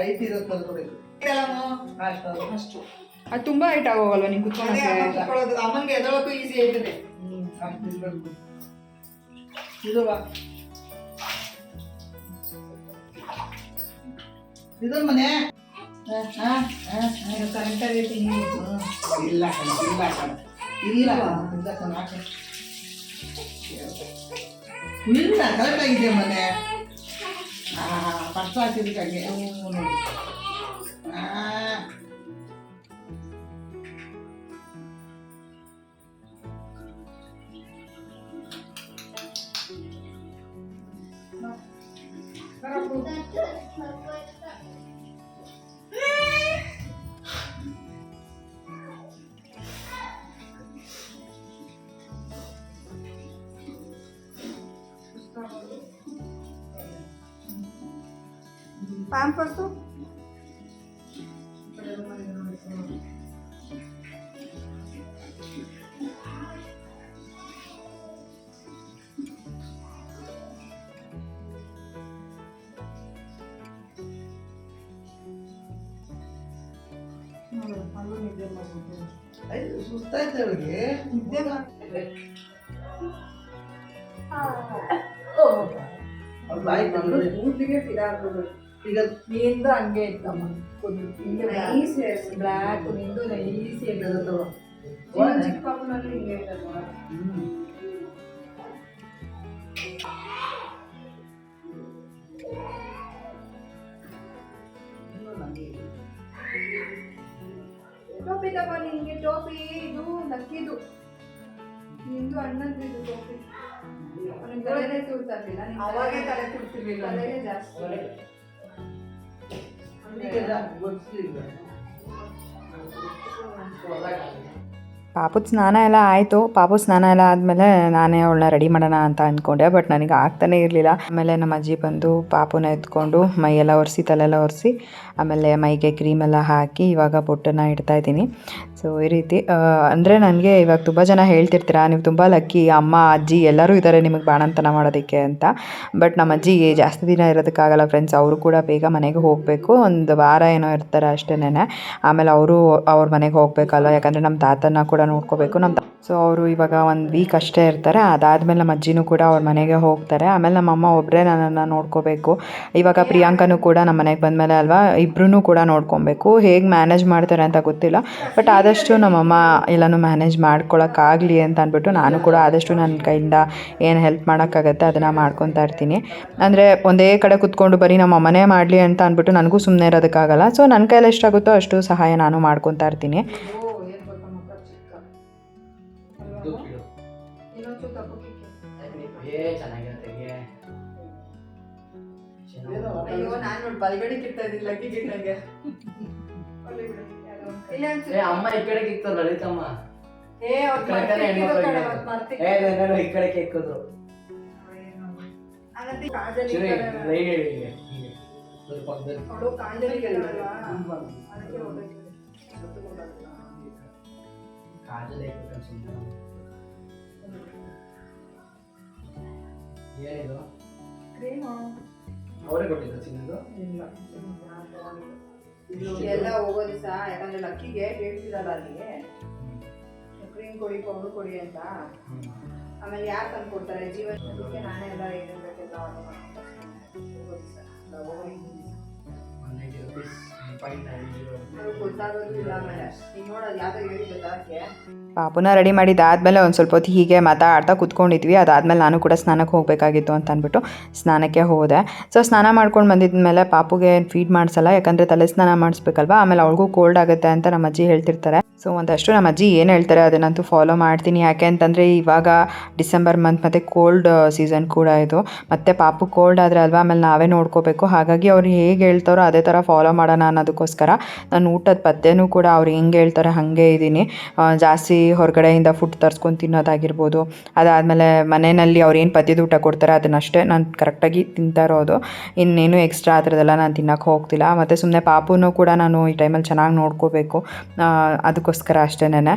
ಐಟ್ ಇರೋದು ಅಷ್ಟು. ಅದು ತುಂಬ ಹೈಟ್ ಆಗೋಗಲ್ವ ನೀವು ಕುತ್ಕೊಳ್ಳೋಕೆ? ಅಮ್ಮಂಗೆ ಎದಳಕ್ಕೂ ಈಸಿ ಆಯ್ತದೆ. ಇದು ಮನೆ ಕರೆಕ್ಟಾಗಿ ಇಲ್ಲ ಇಲ್ಲ ಕರೆಕ್ಟ್ ಆಗಿದೆ ಮನೆ. ಫಸ್ಟ್ ಹಾಕಿದ್ದಕ್ಕಾಗೆ ಪ್ಯಾಂಪರ್ಸು ಸುಸ್ತಾಯ್ತು ಅವಳಿಗೆ. ಅವ್ಳು ಬಾಯಿ ಬಂದ್ರೆ ಕೂದಲಿಗೆ ಫಿದಾಗ್ಬಿಡು. ಈಗ ನಿಂದು ಹಂಗೆ ಇತ್ತಮ್ಮ ಕೂದಲು ಹಿಂಗೆ ನೈಸ್ ಬ್ಲ್ಯಾಕ್ ನಿಂದು ನೈಸ್ ಇರೋದು. ಚಿಕ್ಕ ಪಾಪನಲ್ಲಿ ಹಿಂಗೆ ಇರೋದು. ಟೋಪಿ ತಗೊಂಡು ನಿಂಗೆ ಟೋಪಿ ಇದು ಲಕ್ಕಿದು ನಿಂದು ಅಣ್ಣಂದು ಇದು ಟೋಪಿ. ಅವನಿಗೆ ತಲೆನೇ ತುಳ್ತಾ ಇರ್ಲಿಲ್ಲ. ಅವಾಗೇ ತಲೆ ತುಳ್ತಿರ್ಲಿಲ್ಲ. ತಲೆನೇ ಜಾಸ್ತಿ. ಅದಕ್ಕೆಲ್ಲ ಗೊತ್ತಿಲ್ಲ. ಪಾಪದ ಸ್ನಾನ ಎಲ್ಲ ಆಯಿತು. ಪಾಪು ಸ್ನಾನ ಎಲ್ಲ ಆದಮೇಲೆ ನಾನೇ ಅವಳನ್ನ ರೆಡಿ ಮಾಡೋಣ ಅಂತ ಅಂದ್ಕೊಂಡೆ, ಬಟ್ ನನಗೆ ಆಗ್ತಾನೇ ಇರಲಿಲ್ಲ. ಆಮೇಲೆ ನಮ್ಮ ಅಜ್ಜಿ ಬಂದು ಪಾಪುನ ಎತ್ಕೊಂಡು ಮೈಯೆಲ್ಲ ಒರೆಸಿ ತಲೆಲ್ಲ ಒರೆಸಿ ಆಮೇಲೆ ಮೈಗೆ ಕ್ರೀಮೆಲ್ಲ ಹಾಕಿ ಇವಾಗ ಬೊಟ್ಟನ್ನು ಇಡ್ತಾಯಿದ್ದೀನಿ. ಸೊ ಈ ರೀತಿ ಅಂದರೆ ನನಗೆ ಇವಾಗ ತುಂಬ ಜನ ಹೇಳ್ತಿರ್ತೀರ, ನೀವು ತುಂಬ ಲಕ್ಕಿ, ಅಮ್ಮ ಅಜ್ಜಿ ಎಲ್ಲರೂ ಇದ್ದಾರೆ ನಿಮಗೆ ಬಾಣಂತನ ಮಾಡೋದಕ್ಕೆ ಅಂತ. ಬಟ್ ನಮ್ಮ ಅಜ್ಜಿ ಜಾಸ್ತಿ ದಿನ ಇರೋದಕ್ಕಾಗಲ್ಲ ಫ್ರೆಂಡ್ಸ್. ಅವರು ಕೂಡ ಬೇಗ ಮನೆಗೆ ಹೋಗಬೇಕು, ಒಂದು ವಾರ ಏನೋ ಇರ್ತಾರೆ ಅಷ್ಟೇನೆ. ಆಮೇಲೆ ಅವರು ಅವ್ರ ಮನೆಗೆ ಹೋಗಬೇಕಲ್ಲ, ಯಾಕಂದರೆ ನಮ್ಮ ತಾತನ ಕೂಡ ನೋಡ್ಕೋಬೇಕು. ಸೊ ಅವರು ಇವಾಗ ಒಂದು ವೀಕ್ ಅಷ್ಟೇ ಇರ್ತಾರೆ. ಅದಾದಮೇಲೆ ನಮ್ಮ ಅಜ್ಜಿನೂ ಕೂಡ ಅವ್ರ ಮನೆಗೆ ಹೋಗ್ತಾರೆ. ಆಮೇಲೆ ನಮ್ಮಮ್ಮ ಒಬ್ಬರೇ ನನ್ನನ್ನು ನೋಡ್ಕೋಬೇಕು. ಇವಾಗ ಪ್ರಿಯಾಂಕನೂ ಕೂಡ ನಮ್ಮ ಮನೆಗೆ ಬಂದಮೇಲೆ ಅಲ್ವಾ, ಇಬ್ಬರೂ ಕೂಡ ನೋಡ್ಕೊಬೇಕು. ಹೇಗೆ ಮ್ಯಾನೇಜ್ ಮಾಡ್ತಾರೆ ಅಂತ ಗೊತ್ತಿಲ್ಲ, ಬಟ್ ಆದಷ್ಟು ನಮ್ಮಮ್ಮ ಎಲ್ಲನೂ ಮ್ಯಾನೇಜ್ ಮಾಡ್ಕೊಳಕ್ಕಾಗಲಿ ಅಂತ ಅಂದ್ಬಿಟ್ಟು ನಾನು ಕೂಡ ಆದಷ್ಟು ನನ್ನ ಕೈಯಿಂದ ಏನು ಹೆಲ್ಪ್ ಮಾಡೋಕ್ಕಾಗತ್ತೆ ಅದನ್ನು ಮಾಡ್ಕೊತಾ ಇರ್ತೀನಿ. ಅಂದರೆ ಒಂದೇ ಕಡೆ ಕೂತ್ಕೊಂಡು ಬರೀ ನಮ್ಮ ಅಮ್ಮನೇ ಮಾಡಲಿ ಅಂತ ಅಂದ್ಬಿಟ್ಟು ನನಗೂ ಸುಮ್ಮನೆ ಇರೋದಕ್ಕಾಗಲ್ಲ. ಸೊ ನನ್ನ ಕೈಯಲ್ಲಿ ಎಷ್ಟಾಗುತ್ತೋ ಅಷ್ಟು ಸಹಾಯ ನಾನು ಮಾಡ್ಕೊತಾ ಇರ್ತೀನಿ. ಅಯ್ಯೋ ನಾನು ನೋಡಿ ಬಲ್ಗಡೆ ಕಿತ್ತಾ ಇದ್ದೀನಿ ಲಕ್ಕಿ ಗಿಟ್ಟಂಗೆ. ಅಮ್ಮ ಈ ಕಡೆಗೆ ಇತ್ತು ಲಲಿತಮ್ಮ. ಏ ಅವ್ರು ಈ ಕಡೆ ಇಕ್ಕಿದ್ರು. ಅವಳು ಕಾಂಜಲಿ ಕೇಳಲ್ವಾ ಅದಕ್ಕೆ ಹೋಗ್ಬೇಕು. ಏನಿದು ಕ್ರೀಮು ಅವರೇ ಕೊಟ್ಟಿದ್ದು ಚಿನ್ನದು? ಇಲ್ಲ ಎಲ್ಲ ಹೋಗೋ ದಿವಸ, ಯಾಕಂದ್ರೆ ಲಕ್ಕಿಗೆ ಹೇಳ್ತಿರಲ್ಲ ಅಲ್ಲಿಗೆ ಕ್ರೀಮ್ ಕೊಡಿ ಪೌಡರ್ ಕೊಡಿ ಅಂತ. ಆಮೇಲೆ ಯಾರು ತಂದು ಕೊಡ್ತಾರೆ ಜೀವನಕ್ಕೆ, ನಾನೇ ಎಲ್ಲ ಏನೇನು ಬೇಕೆಲ್ಲ ಆರ್ಡರ್ ಮಾಡ್ಕೊಂಡು ಹೋಗೋ ದಿವಸ ಗೊತ್ತಾಗೋದು ಇಲ್ಲ. ಆಮೇಲೆ ಈಗ ನೋಡೋದು ಯಾವುದೋ ಹೇಳಿದ್ದು ತರಕ್ಕೆ. ಪಾಪುನ ರೆಡಿ ಮಾಡಿದ್ದಾದಮೇಲೆ ಒಂದು ಸ್ವಲ್ಪ ಹೊತ್ತು ಹೀಗೆ ಮಾತಾಡ್ತಾ ಕೂತ್ಕೊಂಡಿದ್ವಿ. ಅದಾದಮೇಲೆ ನಾನು ಕೂಡ ಸ್ನಾನಕ್ಕೆ ಹೋಗಬೇಕಾಗಿತ್ತು ಅಂತ ಅಂದ್ಬಿಟ್ಟು ಸ್ನಾನಕ್ಕೆ ಹೋದೆ. ಸೊ ಸ್ನಾನ ಮಾಡ್ಕೊಂಡು ಬಂದಿದ್ಮೇಲೆ ಪಾಪುಗೆ ಫೀಡ್ ಮಾಡಿಸಲ್ಲ, ಯಾಕಂದರೆ ತಲೆ ಸ್ನಾನ ಮಾಡಿಸ್ಬೇಕಲ್ವ. ಆಮೇಲೆ ಅವಳಿಗೂ ಕೋಲ್ಡ್ ಆಗುತ್ತೆ ಅಂತ ನಮ್ಮ ಅಜ್ಜಿ ಹೇಳ್ತಿರ್ತಾರೆ. ಸೊ ಒಂದಷ್ಟು ನಮ್ಮ ಅಜ್ಜಿ ಏನು ಹೇಳ್ತಾರೆ ಅದನ್ನಂತೂ ಫಾಲೋ ಮಾಡ್ತೀನಿ. ಯಾಕೆ ಅಂತಂದರೆ ಇವಾಗ ಡಿಸೆಂಬರ್ ಮಂತ್ ಮತ್ತು ಕೋಲ್ಡ್ ಸೀಸನ್ ಕೂಡ ಇದು, ಮತ್ತು ಪಾಪು ಕೋಲ್ಡ್ ಆದರೆ ಅಲ್ವಾ, ಆಮೇಲೆ ನಾವೇ ನೋಡ್ಕೋಬೇಕು. ಹಾಗಾಗಿ ಅವ್ರು ಹೇಗೆ ಹೇಳ್ತಾರೋ ಅದೇ ಥರ ಫಾಲೋ ಮಾಡೋಣ ಅನ್ನೋದಕ್ಕೋಸ್ಕರ ನಾನು ಊಟದ ಪಥ್ಯನೂ ಕೂಡ ಅವ್ರು ಹೆಂಗೆ ಹೇಳ್ತಾರೆ ಹಾಗೆ ಇದ್ದೀನಿ. ಜಾಸ್ತಿ ಹೊರಗಡೆಯಿಂದ ಫುಡ್ ತರಿಸ್ಕೊಂಡು ತಿನ್ನೋದಾಗಿರ್ಬೋದು, ಅದಾದಮೇಲೆ ಮನೆಯಲ್ಲಿ ಅವ್ರು ಏನು ಪದ್ಯದ ಊಟ ಕೊಡ್ತಾರೆ ಅದನ್ನಷ್ಟೇ ನಾನು ಕರೆಕ್ಟಾಗಿ ತಿಂತಾ ಇರೋದು. ಇನ್ನೇನು ಎಕ್ಸ್ಟ್ರಾ ಆ ಥರದ್ದೆಲ್ಲ ನಾನು ತಿನ್ನೋಕ್ಕೆ ಹೋಗ್ತಿಲ್ಲ. ಮತ್ತು ಸುಮ್ಮನೆ ಪಾಪುನೂ ಕೂಡ ನಾನು ಈ ಟೈಮಲ್ಲಿ ಚೆನ್ನಾಗಿ ನೋಡ್ಕೋಬೇಕು, ಅದಕ್ಕೋಸ್ಕರ ಅಷ್ಟೇನೆ.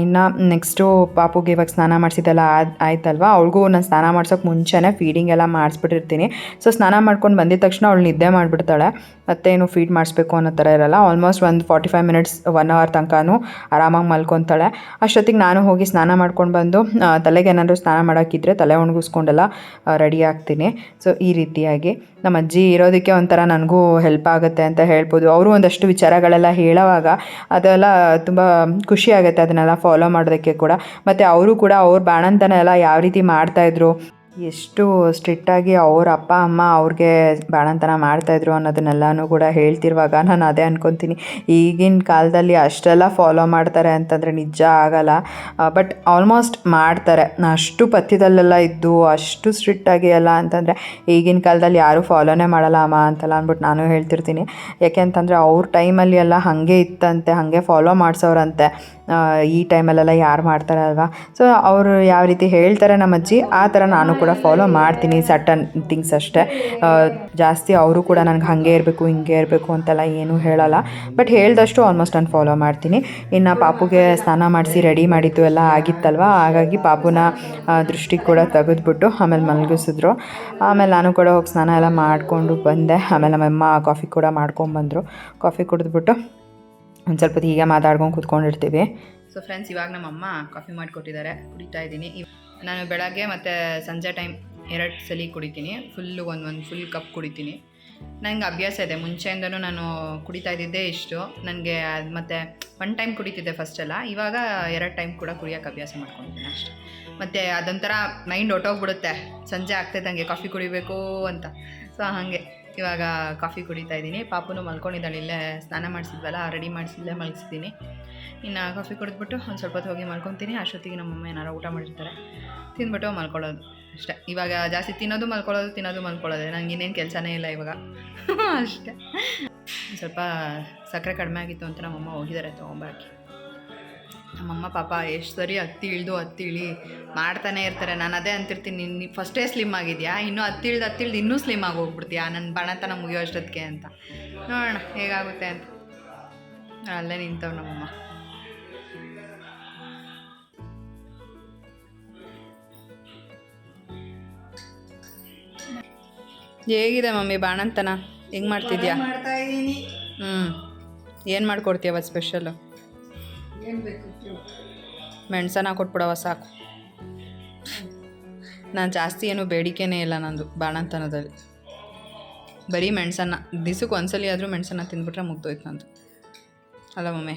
ಇನ್ನು ನೆಕ್ಸ್ಟು ಪಾಪುಗೆ ಇವಾಗ ಸ್ನಾನ ಮಾಡಿಸಿದ್ದೆಲ್ಲ ಆಯ್ತಲ್ವ, ಅವಳಿಗೂ ನಾನು ಸ್ನಾನ ಮಾಡ್ಸೋಕ್ಕೆ ಮುಂಚೆನೇ ಫೀಡಿಂಗ್ ಎಲ್ಲ ಮಾಡಿಸ್ಬಿಟ್ಟಿರ್ತೀನಿ. ಸೊ ಸ್ನಾನ ಮಾಡ್ಕೊಂಡು ಬಂದಿದ ತಕ್ಷಣ ಅವಳು ನಿದ್ದೆ ಮಾಡಿಬಿಡ್ತಾಳೆ, ಮತ್ತೇನು ಫೀಡ್ ಮಾಡಿಸ್ಬೇಕು ಅನ್ನೋ ಥರ ಇರಲ್ಲ. ಆಲ್ಮೋಸ್ಟ್ ಒಂದು 45 ಮಿನಿಟ್ಸ್ 1 ಅವರ್ ತನಕನೂ ಆರಾಮಾಗಿ ಮಲ್ಕೊತಾಳೆ. ಅಷ್ಟೊತ್ತಿಗೆ ನಾನು ಹೋಗಿ ಸ್ನಾನ ಮಾಡ್ಕೊಂಡು ಬಂದು ತಲೆಗೆ ಏನಾದರೂ ಸ್ನಾನ ಮಾಡೋಕ್ಕಿದ್ರೆ ತಲೆ ಒಣಗಿಸ್ಕೊಂಡೆಲ್ಲ ರೆಡಿ ಆಗ್ತೀನಿ. ಸೊ ಈ ರೀತಿಯಾಗಿ ನಮ್ಮ ಅಜ್ಜಿ ಇರೋದಕ್ಕೆ ಒಂಥರ ನನಗೂ ಹೆಲ್ಪ್ ಆಗುತ್ತೆ ಅಂತ ಹೇಳ್ಬೋದು. ಅವರು ಒಂದಷ್ಟು ವಿಚಾರಗಳೆಲ್ಲ ಹೇಳೋವಾಗ ಅದೆಲ್ಲ ತುಂಬ ಖುಷಿ ಆಗುತ್ತೆ ಅದನ್ನೆಲ್ಲ ಫಾಲೋ ಮಾಡೋದಕ್ಕೆ ಕೂಡ. ಮತ್ತು ಅವರು ಕೂಡ ಅವ್ರ ಬಾಣಂತನ ಎಲ್ಲ ಯಾವ ರೀತಿ ಮಾಡ್ತಾಯಿದ್ರು, ಎಷ್ಟು ಸ್ಟ್ರಿಕ್ಟಾಗಿ ಅವ್ರ ಅಪ್ಪ ಅಮ್ಮ ಅವ್ರಿಗೆ ಬಾಣಂತನ ಮಾಡ್ತಾಯಿದ್ರು ಅನ್ನೋದನ್ನೆಲ್ಲನೂ ಕೂಡ ಹೇಳ್ತಿರುವಾಗ ನಾನು ಅದೇ ಅಂದ್ಕೊತೀನಿ, ಈಗಿನ ಕಾಲದಲ್ಲಿ ಅಷ್ಟೆಲ್ಲ ಫಾಲೋ ಮಾಡ್ತಾರೆ ಅಂತಂದರೆ ನಿಜ ಆಗಲ್ಲ. ಬಟ್ ಆಲ್ಮೋಸ್ಟ್ ಮಾಡ್ತಾರೆ. ಅಷ್ಟು ಪಥ್ಯದಲ್ಲೆಲ್ಲ ಇದ್ದು ಅಷ್ಟು ಸ್ಟ್ರಿಕ್ಟಾಗಿ ಎಲ್ಲ ಅಂತಂದರೆ ಈಗಿನ ಕಾಲದಲ್ಲಿ ಯಾರೂ ಫಾಲೋನೇ ಮಾಡಲ್ಲ ಅಮ್ಮ ಅಂತೆಲ್ಲ ಅಂದ್ಬಿಟ್ಟು ನಾನು ಹೇಳ್ತಿರ್ತೀನಿ. ಯಾಕೆ ಅಂತಂದರೆ ಅವ್ರ ಟೈಮಲ್ಲಿ ಎಲ್ಲ ಹಾಗೆ ಇತ್ತಂತೆ, ಹಾಗೆ ಫಾಲೋ ಮಾಡಿಸೋರಂತೆ. ಈ ಟೈಮಲ್ಲೆಲ್ಲ ಯಾರು ಮಾಡ್ತಾರೆ ಅಲ್ವಾ. ಸೊ ಅವರು ಯಾವ ರೀತಿ ಹೇಳ್ತಾರೆ ನಮ್ಮ ಅಜ್ಜಿ ಆ ಥರ ನಾನು ಕೂಡ ಫಾಲೋ ಮಾಡ್ತೀನಿ, ಸರ್ಟನ್ ಥಿಂಗ್ಸ್ ಅಷ್ಟೇ. ಜಾಸ್ತಿ ಅವರು ಕೂಡ ನನಗೆ ಹಾಗೆ ಇರಬೇಕು ಹಿಂಗೆ ಇರಬೇಕು ಅಂತೆಲ್ಲ ಏನೂ ಹೇಳಲ್ಲ, ಬಟ್ ಹೇಳ್ದಷ್ಟು ಆಲ್ಮೋಸ್ಟ್ ನಾನು ಫಾಲೋ ಮಾಡ್ತೀನಿ. ಇನ್ನು ಪಾಪುಗೆ ಸ್ನಾನ ಮಾಡಿಸಿ ರೆಡಿ ಮಾಡಿದ್ದು ಎಲ್ಲ ಆಗಿತ್ತಲ್ವ, ಹಾಗಾಗಿ ಪಾಪುನ ದೃಷ್ಟಿ ಕೂಡ ತೆಗೆದ್ಬಿಟ್ಟು ಆಮೇಲೆ ಮಲಗಿಸಿದ್ರು. ಆಮೇಲೆ ನಾನು ಕೂಡ ಹೋಗಿ ಸ್ನಾನ ಎಲ್ಲ ಮಾಡಿಕೊಂಡು ಬಂದೆ. ಆಮೇಲೆ ನಮ್ಮಮ್ಮ ಕಾಫಿ ಕೂಡ ಮಾಡ್ಕೊಂಬಂದರು. ಕಾಫಿ ಕುಡಿದ್ಬಿಟ್ಟು ಒಂದು ಸ್ವಲ್ಪ ಹೊತ್ತು ಹೀಗೆ ಮಾತಾಡ್ಕೊಂಡು ಕೂತ್ಕೊಂಡಿರ್ತೀವಿ. ಸೊ ಫ್ರೆಂಡ್ಸ್, ಇವಾಗ ನಮ್ಮಮ್ಮ ಕಾಫಿ ಮಾಡಿಕೊಟ್ಟಿದ್ದಾರೆ, ಕುಡಿತಾ ಇದ್ದೀನಿ. ನಾನು ಬೆಳಗ್ಗೆ ಮತ್ತು ಸಂಜೆ ಟೈಮ್ 2 ಸಲ ಕುಡಿತೀನಿ. ಫುಲ್ಲು ಒಂದು ಫುಲ್ ಕಪ್ ಕುಡಿತೀನಿ. ನನಗೆ ಅಭ್ಯಾಸ ಇದೆ, ಮುಂಚೆಯಿಂದನೂ ನಾನು ಕುಡಿತಾ ಇದ್ದಿದ್ದೇ ಇಷ್ಟು ನನಗೆ. ಮತ್ತು 1 ಟೈಮ್ ಕುಡಿತಿದ್ದೆ ಫಸ್ಟೆಲ್ಲ, ಇವಾಗ 2 ಟೈಮ್ ಕೂಡ ಕುಡಿಯೋಕ್ಕೆ ಅಭ್ಯಾಸ ಮಾಡ್ಕೊತೀನಿ ಅಷ್ಟೆ. ಮತ್ತು ಅದೊಂಥರ ಮೈಂಡ್ ಹೊಟ್ಟೋಗ್ಬಿಡುತ್ತೆ ಸಂಜೆ ಆಗ್ತಾಯಿದ್ದಂಗೆ ಕಾಫಿ ಕುಡಿಬೇಕು ಅಂತ. ಸೊ ಹಾಗೆ ಇವಾಗ ಕಾಫಿ ಕುಡಿತಾ ಇದ್ದೀನಿ. ಪಾಪುನು ಮಲ್ಕೊಂಡಿದ್ದಾಳೆ, ಇಲ್ಲೇ ಸ್ನಾನ ಮಾಡಿಸಿದ್ವಲ್ಲ, ರೆಡಿ ಮಾಡಿಸಿದ್ಲೇ ಮಲಗಿಸಿದ್ದೀನಿ. ಇನ್ನು ಕಾಫಿ ಕುಡಿದ್ಬಿಟ್ಟು ಒಂದು ಸ್ವಲ್ಪ ಹೊತ್ತು ಹೋಗಿ ಮಲ್ಕೊತೀನಿ. ಅಷ್ಟೊತ್ತಿಗೆ ನಮ್ಮಮ್ಮ ಏನಾರು ಊಟ ಮಾಡಿರ್ತಾರೆ, ತಿಂದ್ಬಿಟ್ಟು ಮಲ್ಕೊಳ್ಳೋದು ಅಷ್ಟೇ. ಇವಾಗ ಜಾಸ್ತಿ ತಿನ್ನೋದು ಮಲ್ಕೊಳ್ಳೋದು ನನಗೆ ಇನ್ನೇನು ಕೆಲಸನೇ ಇಲ್ಲ ಇವಾಗ ಅಷ್ಟೇ. ಸ್ವಲ್ಪ ಸಕ್ಕರೆ ಕಡಿಮೆ ಆಗಿತ್ತು ಅಂತ ನಮ್ಮಮ್ಮ ಹೋಗಿದ್ದಾರೆ ತೊಗೊಂಬಾಕಿ. ನಮ್ಮಮ್ಮ ಪಾಪ ಎಷ್ಟು ಸರಿ ಹತ್ತಿ ಇಳಿ ಮಾಡ್ತಾನೆ ಇರ್ತಾರೆ. ನಾನು ಅದೇ ಅಂತಿರ್ತೀನಿ, ನೀನು ಫಸ್ಟೇ ಸ್ಲಿಮ್ ಆಗಿದೆಯಾ, ಇನ್ನೂ ಹತ್ತಿ ಇಳ್ದು ಇನ್ನೂ ಸ್ಲಿಮ್ ಆಗಿ ಹೋಗ್ಬಿಡ್ತೀಯಾ ನನ್ನ ಬಣತನ ಮುಗಿಯೋ ಅಷ್ಟೊತ್ತಿಗೆ ಅಂತ. ನೋಡೋಣ ಹೇಗಾಗುತ್ತೆ ಅಂತ. ಅಲ್ಲೇ ನಿಂತವ್ ನಮ್ಮಮ್ಮ. ಹೇಗಿದೆ ಮಮ್ಮಿ ಬಾಣಂತನ? ಹೆಂಗೆ ಮಾಡ್ತಿದ್ಯಾ? ಮಾಡ್ತಾ ಇದ್ದೀನಿ. ಏನು ಮಾಡ್ಕೊಡ್ತೀಯವ ಸ್ಪೆಷಲ್ಲು? ಏನು ಬೇಕು ಮೆಣಸನ್ನ ಕೊಟ್ಬಿಡವ ಸಾಕು. ನಾನು ಜಾಸ್ತಿ ಏನು ಬೇಡಿಕೆನೇ ಇಲ್ಲ ನಂದು ಬಾಣಂತನದಲ್ಲಿ. ಬರೀ ಮೆಣಸನ್ನ ದಿವಸಕ್ಕೆ ಒಂದ್ಸಲಿ ಆದರೂ ಮೆಣಸನ್ನ ತಿಂದ್ಬಿಟ್ರೆ ಮುಗ್ದೋಯ್ತು ನಂದು. ಅಲ್ಲ ಮಮ್ಮಿ?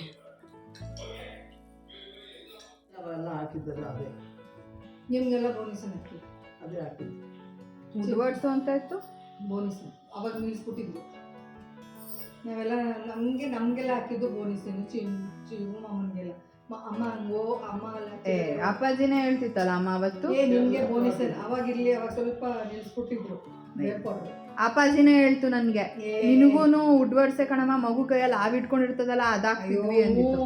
ಅವೆಲ್ಲ ಹಾಕಿದ್ದಲ್ಲ ಅದೇ ನಿಮಗೆಲ್ಲ ಬೋನಸನ್ ಹಾಕಿ ಅದೇ ಹಾಕಿದ್ದು. ಉಡ್ವಡ್ಸು ಅಂತ ಇತ್ತು ಬೋನಸನ್ ಅವಾಗ ನಿಲ್ಲಿಸ್ಬಿಟ್ಟಿದ್ರು. ನಾವೆಲ್ಲ ನಮಗೆಲ್ಲ ಹಾಕಿದ್ದು ಬೋನಸನ್ನು ಚಿವು ಅಮ್ಮನಿಗೆಲ್ಲ. ಅಮ್ಮ ಅಮ್ಮ ಅಪ್ಪಾಜಿನೇ ಹೇಳ್ತಿತ್ತಲ್ಲ ಅಮ್ಮ ಅವತ್ತು. ನಿಮಗೆ ಬೋನಸನ್ ಅವಾಗಿರ್ಲಿ, ಅವಾಗ ಸ್ವಲ್ಪ ನಿಲ್ಲಿಸ್ಬಿಟ್ಟಿದ್ರು. ಅಪ್ಪಾಜಿನೇ ಹೇಳ್ತು ನನಗೆ, ನಿನಗೂ ಉಡ್ವಡ್ಸೆ ಕಣಮ್ಮ, ಮಗು ಕೈಯಲ್ಲಿ ಆವಿಟ್ಕೊಂಡಿರ್ತದಲ್ಲ ಅದಾಗ್ತಿದ್ವಿ ಅಂದಿತ್ತು.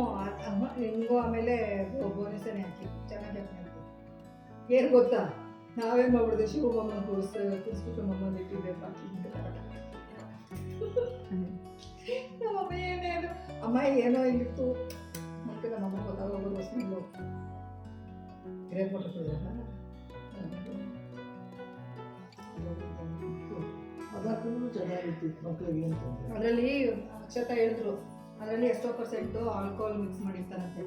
ನಿಮಗೂ ಆಮೇಲೆ ಬೋನಸನೇ ಹಾಕಿ ಚೆನ್ನಾಗಿ ಹಾಕಿ. ಏನು ಗೊತ್ತಾ, ನಾವೇ ಮಾಡ್ಬಿಡ್ದೆ, ಶಿವಮಮ್ಮನ ಕೂರಿಸ್ಬಿಟ್ಟು ಮಮ್ಮನ ಇಟ್ಟಿದ್ದೆ ನಮ್ಮಮ್ಮ ಏನೇನು ಅಮ್ಮ ಏನೋ ಇತ್ತು ಮತ್ತೆ ನಮ್ಮಮ್ಮ ಗೊತ್ತಾಗೋದು ಹೊಸಲು ಅದಕ್ಕೂ ಚೆನ್ನಾಗಿತ್ತು ಮಕ್ಕಳಿಗೆ ಏನು ತೊಂದರೆ. ಅದರಲ್ಲಿ ಅಕ್ಷತಾ ಹೇಳಿದ್ರು, ಅದರಲ್ಲಿ ಎಷ್ಟೋ % ಆಲ್ಕೋಹಾಲ್ ಮಿಕ್ಸ್ ಮಾಡಿರ್ತಾರಂತೆ.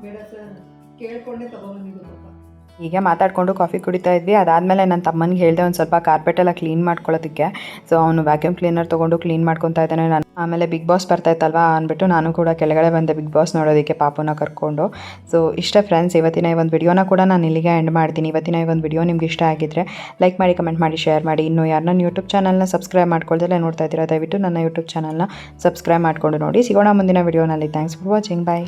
ಬೇಡ ಸರ್, ಕೇಳ್ಕೊಂಡೆ ತಗೊಂಡ್ಬಂದಿದ್ದು ಪಾಪ. ಹೀಗೆ ಮಾತಾಡಿಕೊಂಡು ಕಾಫಿ ಕುಡಿತಾ ಇದ್ವಿ. ಅದಾದಮೇಲೆ ನನ್ನ ತಮ್ಮನಿಗೆ ಹೇಳಿದೆ ಒಂದು ಸ್ವಲ್ಪ ಕಾರ್ಪೆಟೆಲ್ಲ ಕ್ಲೀನ್ ಮಾಡ್ಕೊಳ್ಳೋದಕ್ಕೆ. ಸೊ ಅವನು ವ್ಯಾಕ್ಯೂಮ್ ಕ್ಲೀನರ್ ತೊಗೊಂಡು ಕ್ಲೀನ್ ಮಾಡ್ಕೊತಾ ಇದ್ದಾನೆ. ನಾನು ಆಮೇಲೆ ಬಿಗ್ ಬಾಸ್ ಬರ್ತಾಯಿತ್ತಲ್ವ ಅಂದ್ಬಿಟ್ಟು ನಾನು ಕೂಡ ಕೆಳಗಡೆ ಬಂದೆ ಬಿಗ್ ಬಾಸ್ ನೋಡೋದಕ್ಕೆ ಪಾಪುನ ಕರ್ಕೊಂಡು. ಸೊ ಇಷ್ಟೇ ಫ್ರೆಂಡ್ಸ್, ಇವತ್ತಿನ ಈ ಒಂದು ವಿಡಿಯೋನ ಕೂಡ ನಾನು ಇಲ್ಲಿಗೆ ಎಂಡ್ ಮಾಡ್ತೀನಿ. ಇವತ್ತಿನ ಈ ಒಂದು ವಿಡಿಯೋ ನಿಮ್ಗೆ ಇಷ್ಟ ಆಗಿದ್ದರೆ ಲೈಕ್ ಮಾಡಿ, ಕಮೆಂಟ್ ಮಾಡಿ, ಶೇರ್ ಮಾಡಿ. ಇನ್ನೂ ಯಾರು ನನ್ನ ಯೂಟ್ಯೂಬ್ ಚಾನಲ್ನ ಸಬ್ಸ್ಕ್ರೈಬ್ ಮಾಡ್ಕೊಳ್ದಲ್ಲೇ ನೋಡ್ತಾ ಇದ್ದೀರಾ, ದಯವಿಟ್ಟು ನನ್ನ ಯೂಟ್ಯೂಬ್ ಚಾನಲ್ನ ಸಬ್ಸ್ಕ್ರೈಬ್ ಮಾಡಿಕೊಂಡು ನೋಡಿ. ಸಿಗೋಣ ಮುಂದಿನ ವಿಡಿಯೋನಲ್ಲಿ. Thanks for watching. ಬಾಯ್.